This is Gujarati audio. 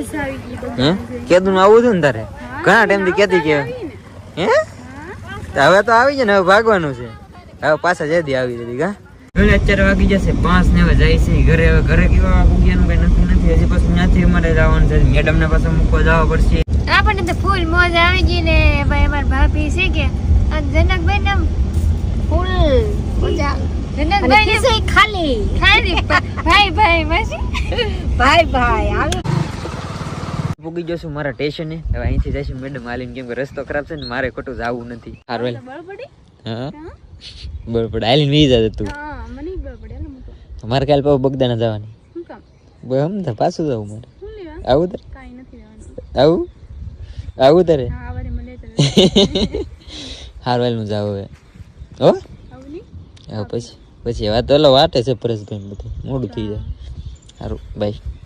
મજા આવી ગઈ હે કેદું આવું હતું ને તારે ઘણા ટાઈમ થી કેતી કે હે હવે તો આવી જાય ને હવે ભાગવાનું છે હવે પાછા જલ્દી આવી જતી કા હવે અત્યારે વાગી જશે 5 ને હવે જાય છે ઘરે હવે ઘરે કેવા પૂગ્યાનું કઈ નક્કી નથી હજી પાછું ત્યાંથી અમારે જવાનું છે મેડમ ને પાછા મૂકવા જવા પડશે આપણને તો ફૂલ મોજ આવી ગઈ ને ભાઈ અમાર ભાભી છે કે જનકભાઈ ને ફૂલ મજા જનકભાઈ ને ખાલી ભાઈ માસી ભાઈ આવી પૂગી જશું મારા સ્ટેશને હવે અહીંથી જઈશું મેડમ આલીને કેમ કે રસ્તો ખરાબ છે ને મારે ખોટું જવું નથી હારવેલ હા બરોબર આલીને વી જતો તું હા મને બળ પડે ને મારે કાલ પાછું બગદાણા જવાની શું કામ હમ તો પાછું જવું મારે શું લેવા આવું તારે કાઈ નથી લેવાનું આવું તારે હા વારે મને તો હારવેલ નું જાવ હવે હો આવું નહીં પછી વાત તો વાટે છે પરેશભાઈ બધું મોડું થઈ જાય સારું બાય